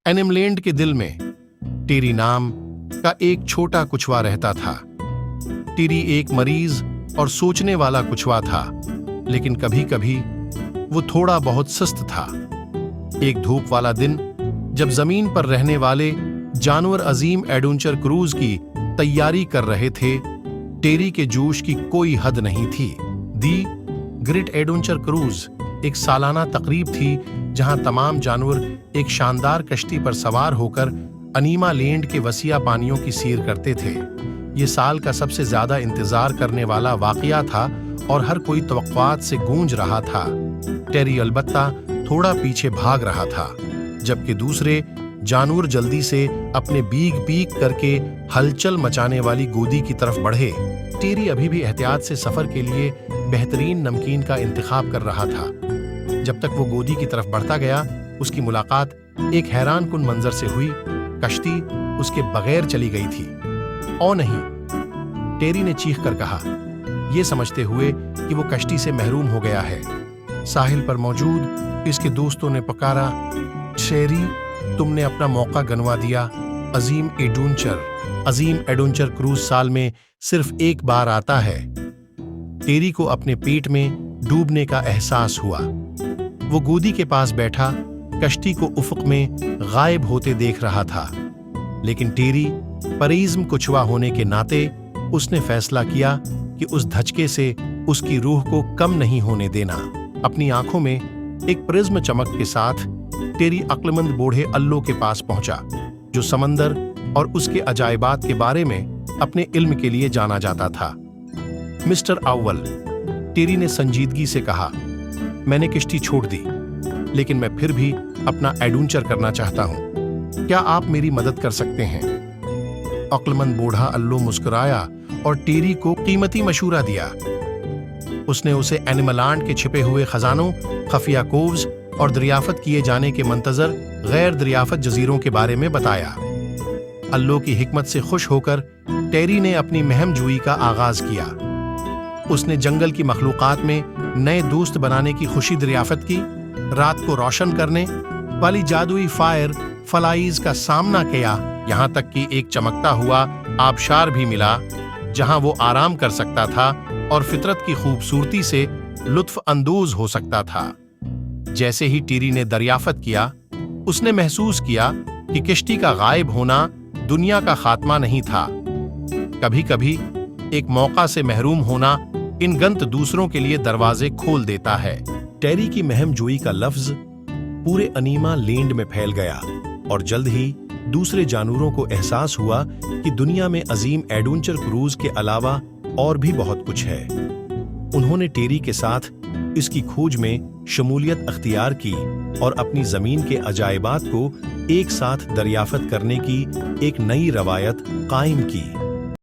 एनिमलैंड के दिल में टेरी नाम का एक छोटा कुछवा रहता था। टेरी एक मरीज और सोचने वाला कुछवा था, लेकिन कभी कभी वो थोड़ा बहुत सुस्त था। एक धूप वाला दिन जब जमीन पर रहने वाले जानवर अजीम एडवेंचर क्रूज की तैयारी कर रहे थे, टेरी के जोश की कोई हद नहीं थी। दी ग्रेट एडवेंचर क्रूज एक सालाना तकरीब थी जहां तमाम जानवर एक शानदार कश्ती पर सवार होकर अनीमा लैंड के वसीआ पानियों की सैर करते थे। ये साल का सबसे ज्यादा इंतजार करने वाला वाकया था और हर कोई तवक्कुआत से गूंज रहा था। टेरी अलबत्ता थोड़ा पीछे भाग रहा था, जबकि दूसरे जानवर जल्दी से अपने बीग पीक करके हलचल मचाने वाली गोदी की तरफ बढ़े। टेरी अभी भी एहतियात से सफर के लिए बेहतरीन नमकीन का इंतखाब कर रहा था। जब तक वो गोदी की तरफ बढ़ता गया, उसकी मुलाकात एक हैरानकुन मंजर से हुई। कश्ती उसके बगैर चली गई थी। ओ नहीं, टेरी ने चीख कर कहा, ये समझते हुए कि वो कश्ती से महरूम हो गया है। साहिल पर मौजूद इसके दोस्तों ने पुकारा, टेरी, तुमने अपना मौका गंवा दिया। अजीम एडवेंचर क्रूज साल में सिर्फ एक बार आता है। टेरी को अपने पेट में डूबने का एहसास हुआ। वो गोदी के पास बैठा कश्ती को उफक में गायब होते देख रहा था, लेकिन टेरी परीज्म कुछवा होने के नाते उसने फैसला किया कि उस धचके से उसकी रूह को कम नहीं होने देना। अपनी आंखों में एक प्रिज्म चमक के साथ टेरी अक्लमंद बूढ़े अल्लो के पास पहुंचा, जो समंदर और उसके अजायबात के बारे में अपने इल्म के लिए जाना जाता था। मिस्टर अव्वल, टेरी ने संजीदगी से कहा, मैंने किश्ती छोड़ दी, लेकिन मैं फिर भी अपना एडवेंचर करना चाहता हूं। क्या आप मेरी मदद कर सकते हैं? अक्लमंद बूढ़ा अल्लो मुस्कुराया और टेरी को कीमती मशूरा दिया। उसने उसे एनिमलैंड के छिपे हुए खजानों, खफिया कोव्स और दरियाफत किए जाने के मंतजर गैर दरियाफत जजीरों के बारे में बताया। अल्लो की हिकमत से खुश होकर टेरी ने अपनी महम जुई का आगाज किया। उसने जंगल की मखलूकात में नए दोस्त बनाने की खुशी दरियाफत की, रात को रोशन करने वाली जादुई फायर फलाइज का सामना किया, यहाँ तक कि एक चमकता हुआ आबशार भी मिला जहाँ वो आराम कर सकता था और फितरत की खूबसूरती से लुत्फ अंदोज हो सकता था। जैसे ही टेरी ने दरियाफत किया, उसने महसूस किया कि किश्ती का गायब होना दुनिया का खात्मा नहीं था। कभी कभी एक मौका से महरूम होना इन गंत दूसरों के लिए दरवाजे खोल देता है। टेरी की महम जोई का लफ्ज पूरे अनीमा लैंड में फैल गया और जल्द ही दूसरे जानवरों को एहसास हुआ कि दुनिया में अजीम एडवेंचर क्रूज के अलावा और भी बहुत कुछ है। उन्होंने टेरी के साथ इसकी खोज में शमूलियत अख्तियार की और अपनी जमीन के अजायबात को एक साथ दरियाफत करने की एक नई रवायत कायम की।